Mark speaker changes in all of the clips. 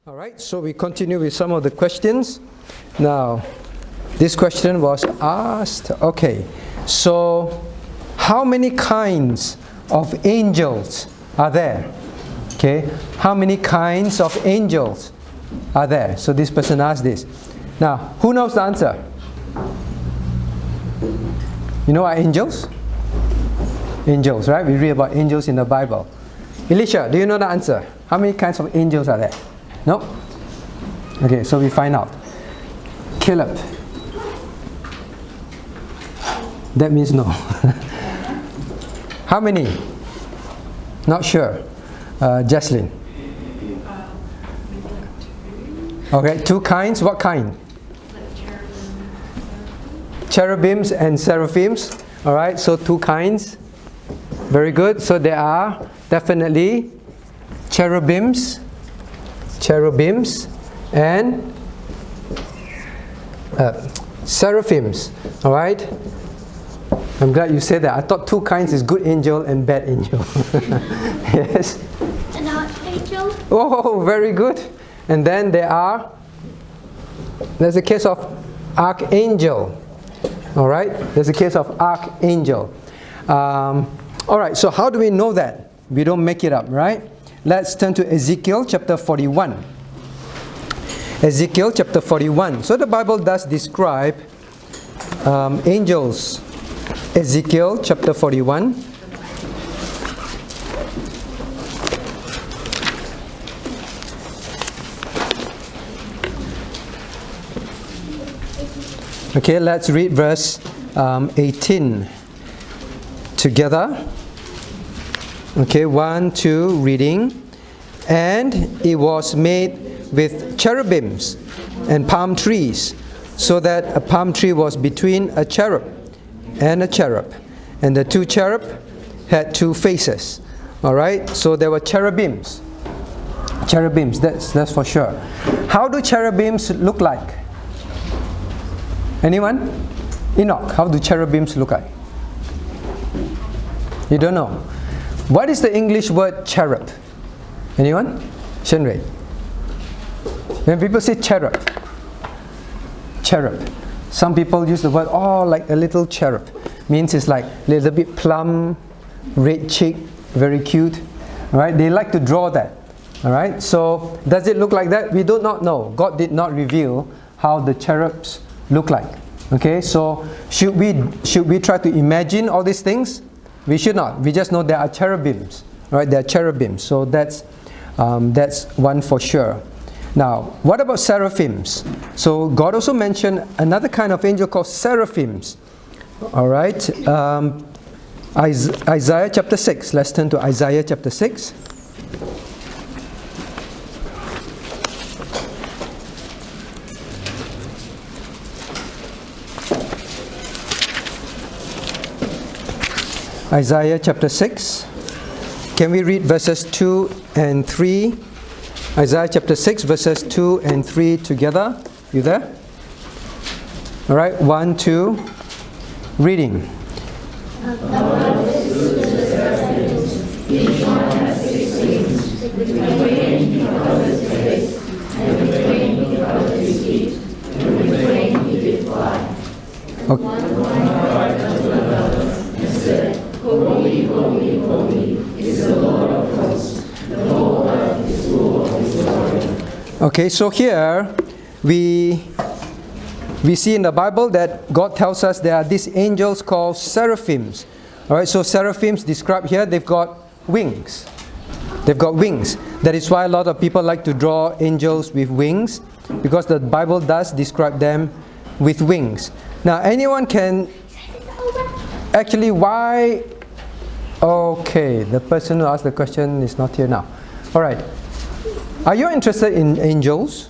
Speaker 1: All right, so we continue with some of the questions. Now, this question was asked. Okay, so how many kinds of angels are there? Okay, how many kinds of angels are there? So this person asked this. Now, who knows the answer? You know what angels? Angels, right? We read about angels in the Bible. Elisha, do you know the answer? How many kinds of angels are there? No? Okay, so we find out. Caleb. That means no. How many? Not sure. Jaslyn. Okay, two kinds. What kind? Cherubims and seraphims. Alright, so two kinds. Very good. So there are definitely cherubims and seraphims. Alright? I'm glad you said that. I thought two kinds is good angel and bad angel. Yes?
Speaker 2: An archangel.
Speaker 1: Oh, very good. And then there's a case of archangel. Alright? There's a case of archangel. Alright, so how do we know that? We don't make it up, right? Let's turn to Ezekiel chapter 41. Ezekiel chapter 41. So the Bible does describe angels. Ezekiel chapter 41. Okay, let's read verse 18 together. Okay, 1, 2, reading. And it was made with cherubims and palm trees, so that a palm tree was between a cherub and a cherub. And the two cherub had two faces. Alright, so there were cherubims. Cherubims, that's for sure. How do cherubims look like? Anyone? Enoch, how do cherubims look like? You don't know. What is the English word cherub? Anyone? Shenrei. When people say cherub, some people use the word, oh, like a little cherub. Means it's like a little bit plump, red cheek, very cute. Alright, they like to draw that. Alright, so does it look like that? We do not know. God did not reveal how the cherubs look like. Okay, so should we try to imagine all these things? We should not. We just know there are cherubims. Right, there are cherubims. So that's one for sure. Now, what about seraphims? So God also mentioned another kind of angel called seraphims. All right, Isaiah chapter 6. Let's turn to Isaiah chapter 6. Isaiah chapter 6. Can we read verses 2 and 3? Isaiah chapter 6 verses 2 and 3 together. You there? Alright, 1, 2. Reading.
Speaker 3: Holy, holy, holy is the Lord of hosts. The whole earth is full of His glory.
Speaker 1: Okay, so here we see in the Bible that God tells us there are these angels called seraphims. Alright, so seraphims described here, they've got wings. They've got wings. That is why a lot of people like to draw angels with wings, because the Bible does describe them with wings. Now, anyone can actually, why? Okay, the person who asked the question is not here now. Alright. Are you interested in angels?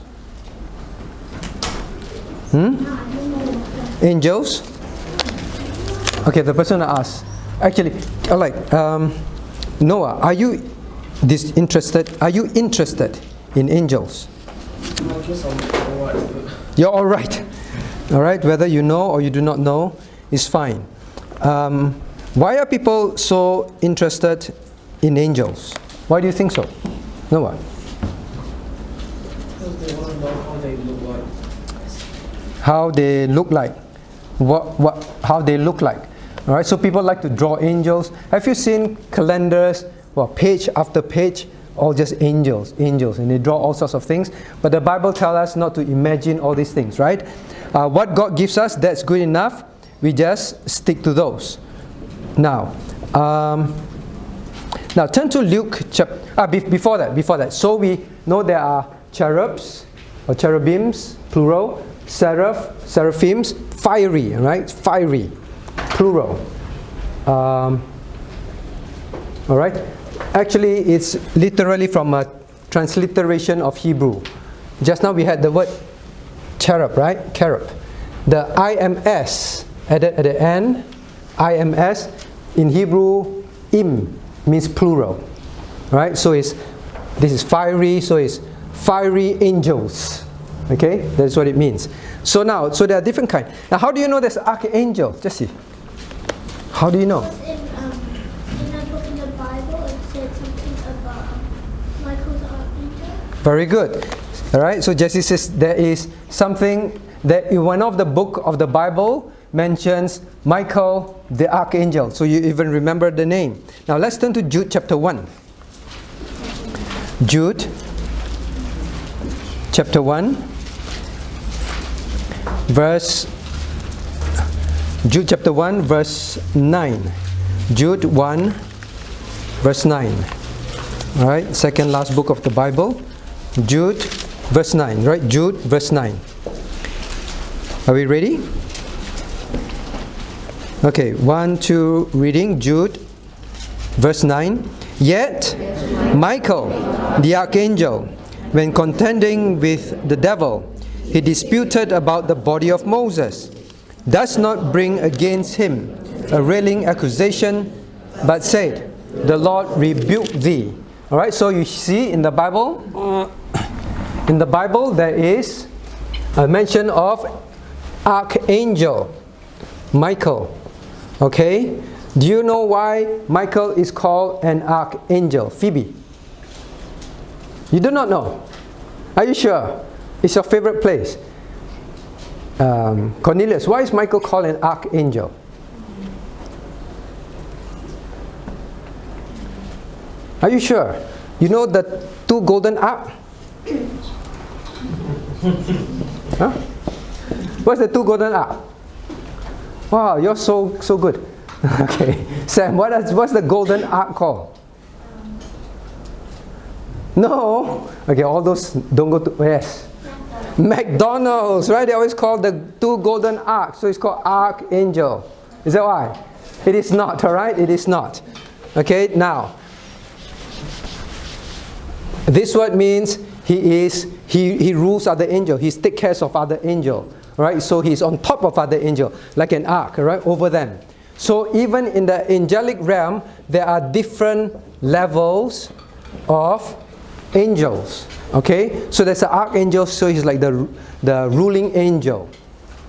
Speaker 1: Angels? Okay, the person who asked. Actually, alright. Noah, are you interested in angels? You're alright. Alright, whether you know or you do not know is fine. Why are people so interested in angels? Why do you think so? Noah?
Speaker 4: because they want to know how they look like.
Speaker 1: How they look like. How they look like. All right, so people like to draw angels. Have you seen calendars? Well, page after page, all just angels, and they draw all sorts of things. But the Bible tells us not to imagine all these things, right? What God gives us, that's good enough. We just stick to those. Now turn to Luke chapter. Before that. So we know there are cherubs or cherubims, plural. Seraphims, fiery, right? Fiery, plural. All right. Actually, it's literally from a transliteration of Hebrew. Just now we had the word cherub, right? Cherub. The IMS added at the end. IMS in Hebrew, im means plural, right? So this is fiery. So it's fiery angels. Okay, that's what it means. So there are different kinds. Now, how do you know there's archangel, Jesse? How do you know?
Speaker 2: In a book in the Bible, it said something about Michael's archangel.
Speaker 1: Very good. All right. So Jesse says there is something that in one of the book of the Bible mentions Michael the archangel. So you even remember the name. Now let's turn to Jude chapter 1. Jude chapter 1. Jude chapter 1 verse 9. Jude 1 verse 9. Alright, second last book of the Bible. Jude verse 9. Right, Jude verse 9. Are we ready? Okay, 1, 2, reading. Jude verse 9. Yet Michael the archangel, when contending with the devil, he disputed about the body of Moses, does not bring against him a railing accusation, but said, the Lord rebuke thee. Alright, so you see in the Bible, there is a mention of archangel, Michael. Okay, do you know why Michael is called an archangel? Phoebe, you do not know? Are you sure? It's your favorite place. Cornelius, why is Michael called an archangel? Are you sure? You know the two golden ark? Huh? What's the two golden ark? Wow, you're so good. Okay, Sam, what's the golden ark called? No. Okay, all those don't go to. Yes. McDonald's, right? They always call the two golden arcs. So it's called archangel. Is that why? It is not, alright? It is not. Okay, now. This word means he rules other angels. He takes care of other angels. Right? So he's on top of other angels, like an ark, right? Over them. So even in the angelic realm, there are different levels of angels. Okay, so there's an archangel, so he's like the ruling angel,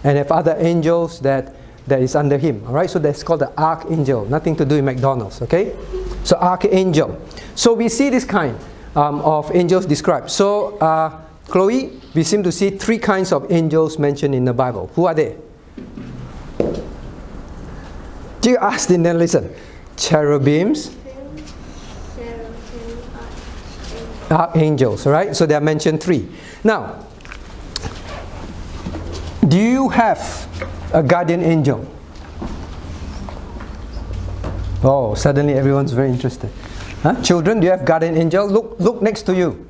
Speaker 1: and have other angels that is under him. All right, so that's called the archangel. Nothing to do with McDonald's. Okay, so archangel. So we see this kind of angels described. So Chloe, we seem to see three kinds of angels mentioned in the Bible. Who are they? Do you ask and then listen? Cherubims. Archangels, right? So they are mentioned three. Now, do you have a guardian angel? Oh, suddenly everyone's very interested. Huh? Children, do you have guardian angel? Look next to you.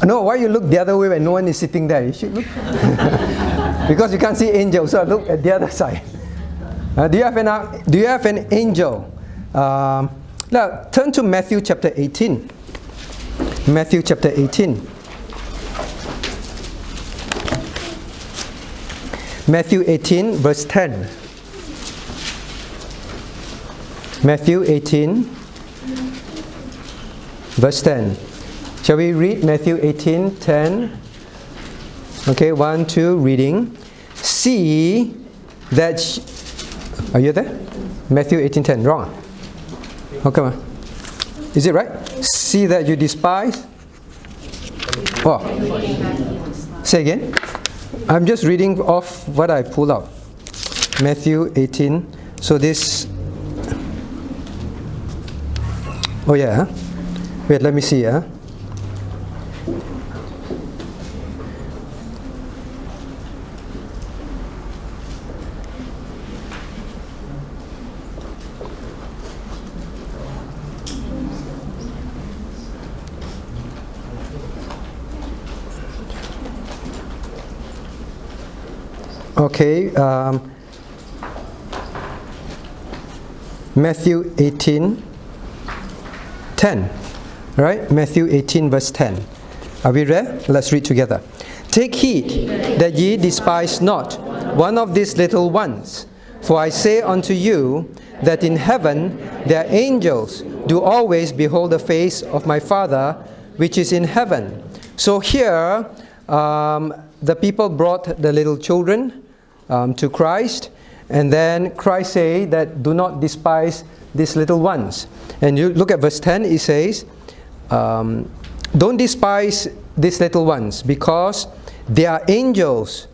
Speaker 1: No, why you look the other way when no one is sitting there? You should look. Because you can't see angels, so look at the other side. Do you have an angel? Now, turn to Matthew chapter 18. Matthew chapter 18. Matthew 18, verse 10. Matthew 18, verse 10. Shall we read Matthew 18, 10? Okay, 1, 2, reading. See that... Are you there? Matthew 18, 10. Wrong. How come? Is it right? See that you despise Oh. Say again. I'm just reading off what I pulled out. Matthew 18. So this. Oh yeah. Wait, let me see. Okay, Matthew 18, 10, right? Matthew 18 verse 10. Are we there? Let's read together. Take heed that ye despise not one of these little ones, for I say unto you that in heaven their angels do always behold the face of my Father which is in heaven. So here, the people brought the little children to Christ, and then Christ say that do not despise these little ones. And you look at verse 10, it says, don't despise these little ones, because they are angels,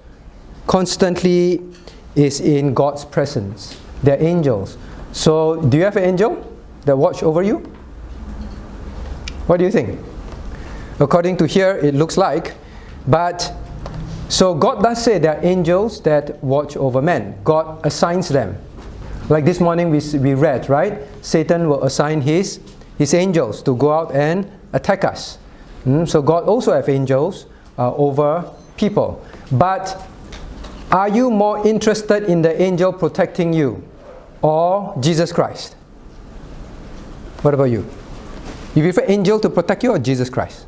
Speaker 1: constantly is in God's presence. They're angels. So do you have an angel that watch over you? What do you think? According to here, it looks like, but so God does say there are angels that watch over men. God assigns them. Like this morning we read, right? Satan will assign his angels to go out and attack us. So God also has angels over people. But are you more interested in the angel protecting you or Jesus Christ? What about you? You prefer angel to protect you or Jesus Christ?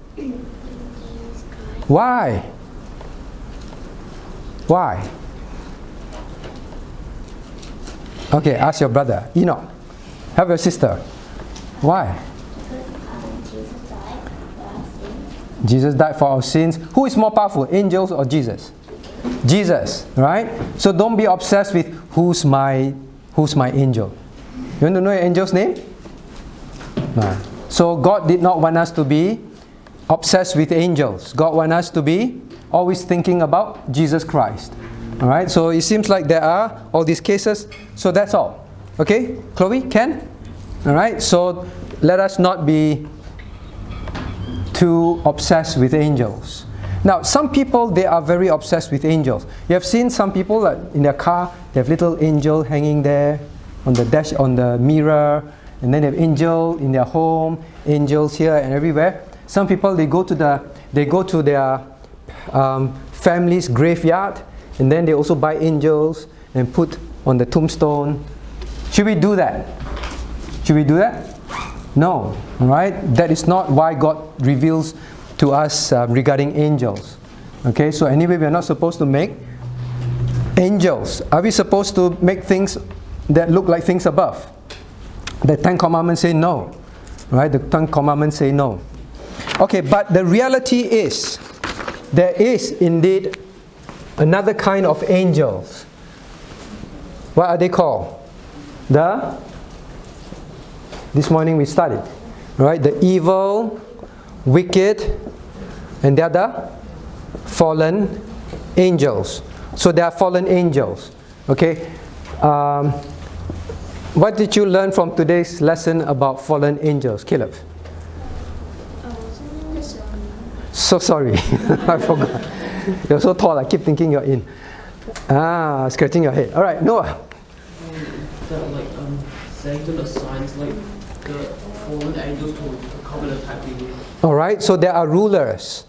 Speaker 1: Why? Why? Okay, ask your brother. Enoch. Have your sister. Why? Jesus died for our sins. Who is more powerful, angels or Jesus? Jesus, right? So don't be obsessed with who's my angel. You want to know your angel's name? No. So God did not want us to be obsessed with angels. God wants us to be always thinking about Jesus Christ. Alright, so it seems like there are all these cases. So that's all. Okay, Chloe, Ken? Alright, so let us not be too obsessed with angels. Now, some people, they are very obsessed with angels. You have seen some people like in their car, they have little angel hanging there on the dash, on the mirror, and then they have angel in their home, angels here and everywhere. Some people, they go to their family's graveyard, and then they also buy angels and put on the tombstone. Should we do that? Should we do that? No. Alright? That is not why God reveals to us regarding angels. Okay, so anyway, we are not supposed to make angels. Are we supposed to make things that look like things above? The Ten Commandments say no. Right? The Ten Commandments say no. Okay, but the reality is, there is indeed another kind of angels. What are they called? This morning we studied, right? The evil, wicked, and they are the fallen angels. So they are fallen angels. Okay. What did you learn from today's lesson about fallen angels, Caleb? So sorry, I forgot. You're so tall, I keep thinking you're in. Scratching your head. Alright, Noah.
Speaker 4: That Satan assigns the fallen angels to come and attack you.
Speaker 1: Alright, so there are rulers,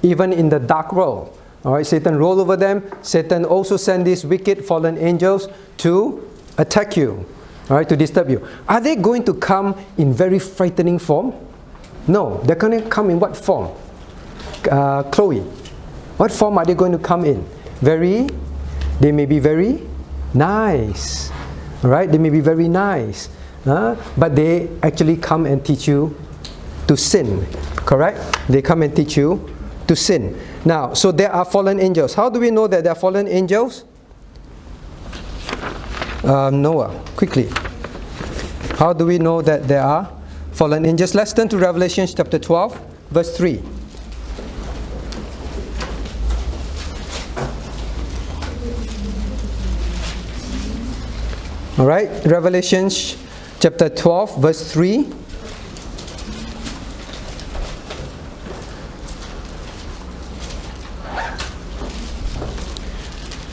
Speaker 1: even in the dark world. Alright, Satan rule over them. Satan also send these wicked fallen angels to attack you. Alright, to disturb you. Are they going to come in very frightening form? No, they're going to come in what form? Chloe, what form are they going to come in? They may be very nice. Alright, they may be very nice. But they actually come and teach you to sin. Correct? They come and teach you to sin. Now, so there are fallen angels. How do we know that there are fallen angels? Noah, quickly. How do we know that there are fallen angels? Let's turn to Revelation chapter 12, verse 3. All right, Revelation chapter 12, verse 3.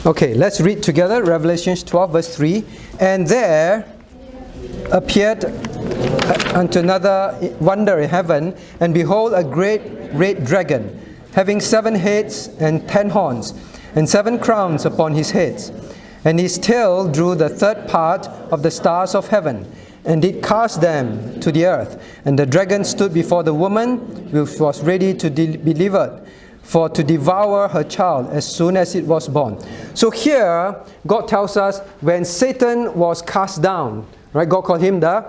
Speaker 1: Okay, let's read together Revelation 12, verse 3. And there appeared unto another wonder in heaven, and behold, a great red dragon, having 7 heads and 10 horns, and 7 crowns upon his heads. And his tail drew the 3rd part of the stars of heaven, and did cast them to the earth. And the dragon stood before the woman, which was ready to be delivered, for to devour her child as soon as it was born. So here, God tells us when Satan was cast down, right? God called him the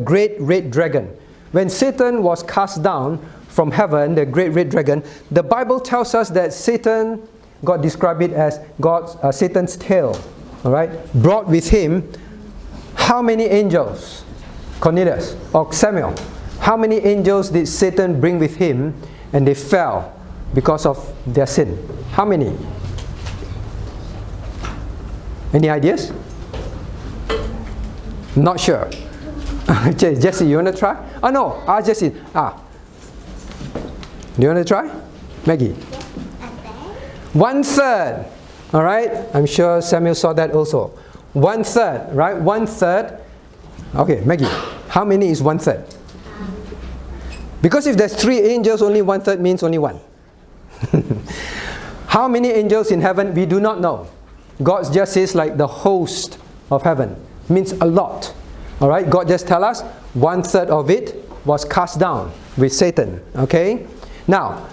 Speaker 1: great red dragon. When Satan was cast down from heaven, the great red dragon, the Bible tells us that Satan, God described it as Satan's tail, all right, brought with him how many angels? Cornelius or Samuel. How many angels did Satan bring with him? And they fell because of their sin. How many? Any ideas? Not sure. Jesse, you want to try? Oh no, Jesse. Do you want to try? Maggie? 1/3. All right. I'm sure Samuel saw that also. 1/3, right? 1/3. Okay, Maggie. How many is 1/3? Because if there's 3 angels, only 1/3 means only 1. How many angels in heaven? We do not know. God just says like the host of heaven. Means a lot. Alright, God just tell us 1/3 of it was cast down with Satan. Okay? Now,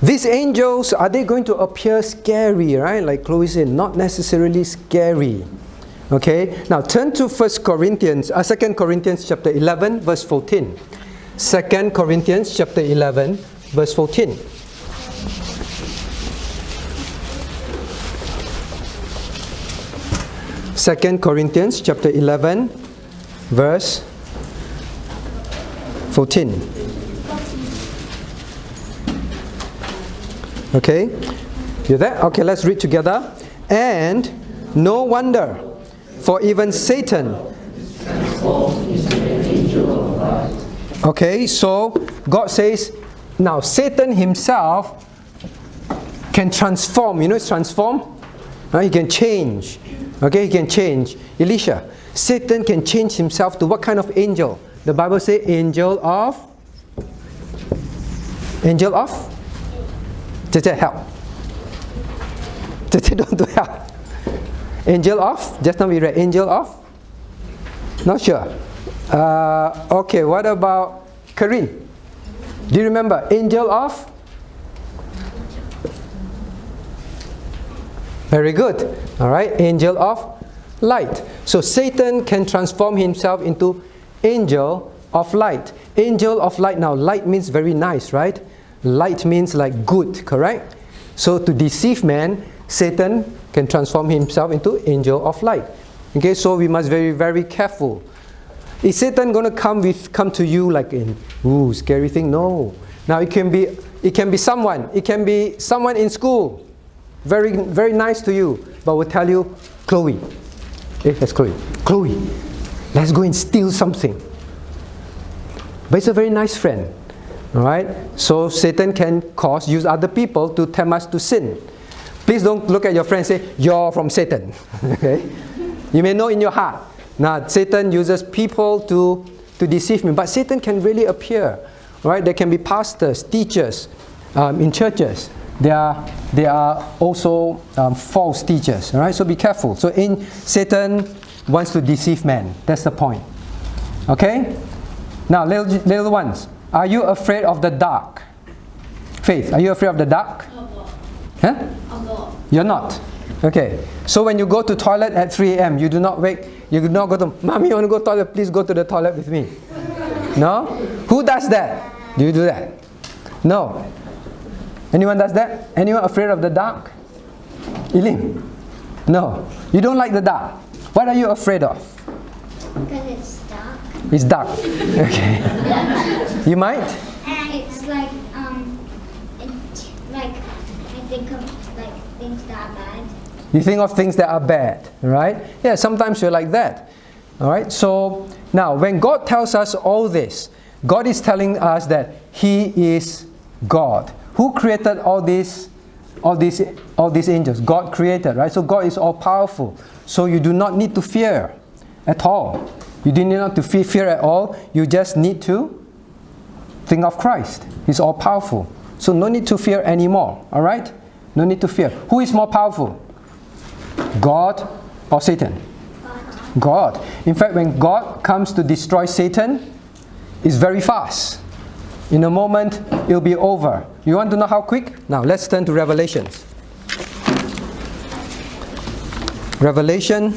Speaker 1: these angels, are they going to appear scary, right? Like Chloe said, not necessarily scary. Okay? Now turn to 2 Corinthians chapter 11, verse 14. 2 Corinthians chapter 11, verse 14. Second Corinthians chapter 11, verse 14. Okay, you there? Okay, let's read together. And no wonder, for even Satan. Okay, so God says, now Satan himself can transform. You know it's transform? He can change. Okay, he can change. Elisha, Satan can change himself to what kind of angel? The Bible says angel of? Tete, help. Tete, don't do help. Angel of? Just now we read angel of? Not sure. Okay, what about Karin? Do you remember? Angel of? Very good. Alright, angel of light. So Satan can transform himself into angel of light. Angel of light. Now, light means very nice, right? Light means like good, correct? So to deceive man, Satan can transform himself into angel of light. Okay, so we must be very, very careful. Is Satan going to come to you like in scary thing? No. Now it can be someone. It can be someone in school, very, very nice to you, but will tell you, Chloe, that's Chloe. Chloe, let's go and steal something. But it's a very nice friend. All right. So Satan can use other people to tempt us to sin. Please don't look at your friend and say you're from Satan. Okay. You may know in your heart. Now, Satan uses people to deceive me, but Satan can really appear, right? There can be pastors, teachers in churches. There are also false teachers, all right? So be careful. So Satan wants to deceive man. That's the point. Okay? Now, little ones, are you afraid of the dark? Faith, are you afraid of the dark? Huh? You're not. Okay. So when you go to toilet at 3 a.m., you do not go to, Mommy, you want to go to the toilet? Please go to the toilet with me. No? Who does that? Do you do that? No. Anyone does that? Anyone afraid of the dark? Elim? No. You don't like the dark. What are you afraid of?
Speaker 2: Because it's dark.
Speaker 1: It's dark. Okay. You might?
Speaker 2: And it's like, I think of like things that are bad.
Speaker 1: You think of things that are bad, right? Yeah, sometimes we're like that. All right, so now when God tells us all this, God is telling us that He is God. Who created all these angels? God created, right? So God is all powerful. So you do not need to fear at all. You do not need to fear at all. You just need to think of Christ. He's all powerful. So no need to fear anymore. All right? No need to fear. Who is more powerful? God or Satan? God. In fact, when God comes to destroy Satan, it's very fast. In a moment, it'll be over. You want to know how quick? Now, let's turn to Revelations. Revelation.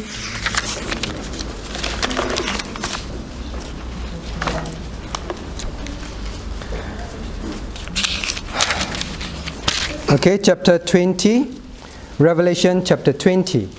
Speaker 1: Okay, chapter 20. Revelation chapter 20.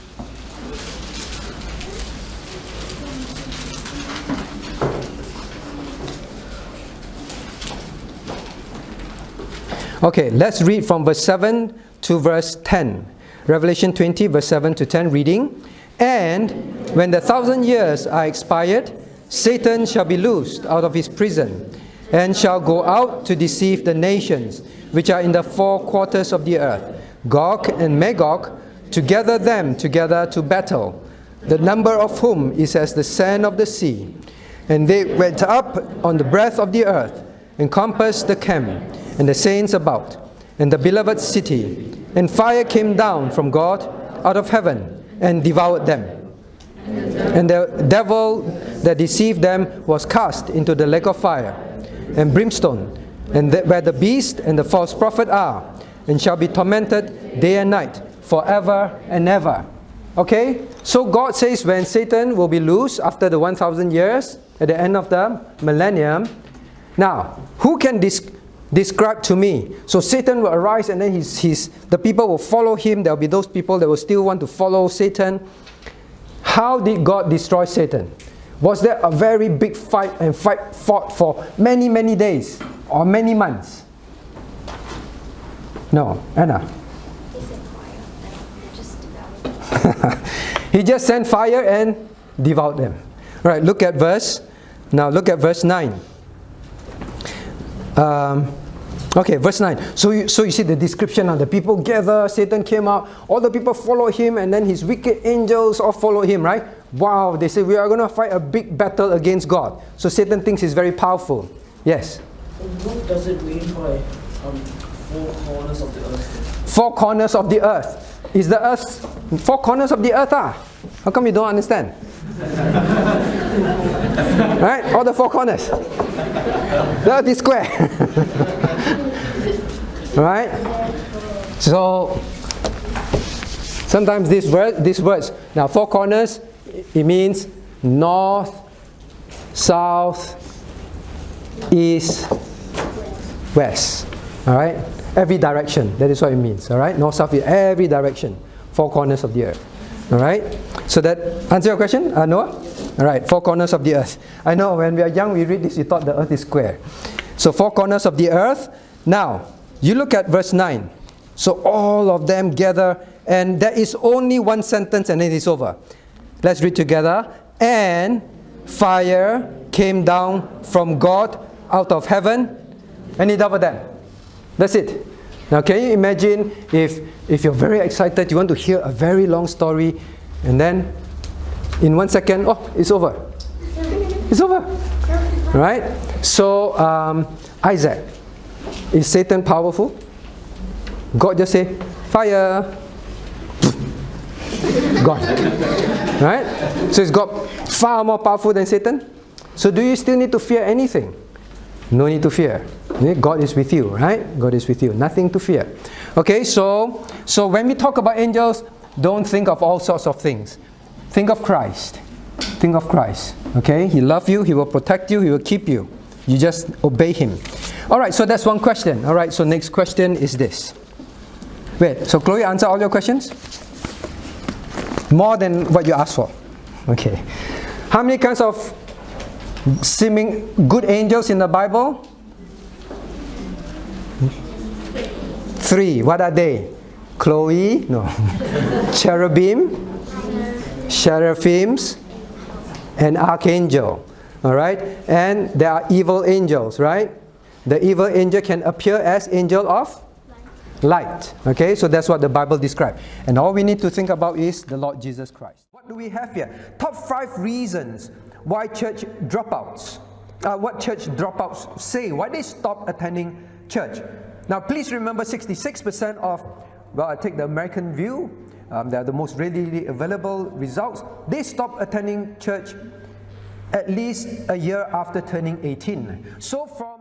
Speaker 1: Okay, let's read from verse 7 to verse 10. Revelation 20, verse 7 to 10, reading. And when the 1,000 years are expired, Satan shall be loosed out of his prison, and shall go out to deceive the nations which are in the four quarters of the earth, Gog and Magog, to gather them together to battle, the number of whom is as the sand of the sea. And they went up on the breadth of the earth, and compassed the camp, and the saints about, and the beloved city. And fire came down from God out of heaven, and devoured them. And the devil that deceived them was cast into the lake of fire and brimstone, and where the beast and the false prophet are, and shall be tormented day and night, forever and ever. Okay? So God says when Satan will be loose after the 1,000 years, at the end of the millennium. Now, who can describe to me? So Satan will arise, and then the people will follow him. There will be those people that will still want to follow Satan. How did God destroy Satan? Was there a very big fight and fought for many, many days or many months? No. Anna?
Speaker 5: He sent fire and just devoured them.
Speaker 1: He just sent fire and devoured them. Right, look at verse 9. Okay, verse 9. So you see the description of the people gather, Satan came out, all the people follow him, and then his wicked angels all follow him, right? Wow, they say we are going to fight a big battle against God. So Satan thinks he's very powerful. Yes?
Speaker 4: What does it mean by four corners of the earth?
Speaker 1: Four corners of the earth. Is the earth four corners of the earth? How come you don't understand? Right? All the four corners. The earth is square. Right? So sometimes these words, now four corners, it means north, south, east, west. Alright? Every direction. That is what it means. Alright? North, south, east, every direction. Four corners of the earth. Alright? So that answer your question, Noah? Alright, four corners of the earth. I know when we are young we read this, we thought the earth is square. So four corners of the earth. Now, you look at verse 9. So all of them gather, and there is only one sentence and it is over. Let's read together. And fire came down from God out of heaven, and it devoured them. That's it. Now can you imagine if you're very excited, you want to hear a very long story, and then in 1 second, oh, it's over. It's over. Right? So, Isaac, is Satan powerful? God just say, fire. Gone. Right? So is God far more powerful than Satan? So do you still need to fear anything? No need to fear. God is with you, right? God is with you. Nothing to fear. Okay, so when we talk about angels, don't think of all sorts of things. Think of Christ. Think of Christ. Okay? He loves you. He will protect you. He will keep you. You just obey Him. Alright, so that's one question. Alright, so next question is this. Wait, so Chloe, answer all your questions? More than what you asked for. Okay. How many kinds of seeming good angels in the Bible? 3. What are they? Chloe, no. Cherubim, seraphims, and archangel. All right? And there are evil angels, right? The evil angel can appear as angel of light. Okay, so that's what the Bible describes. And all we need to think about is the Lord Jesus Christ. What do we have here? Top 5 reasons why church dropouts, what church dropouts say, why they stop attending church. Now please remember 66% of, well, I take the American view, they are the most readily available results. They stop attending church at least a year after turning 18. So from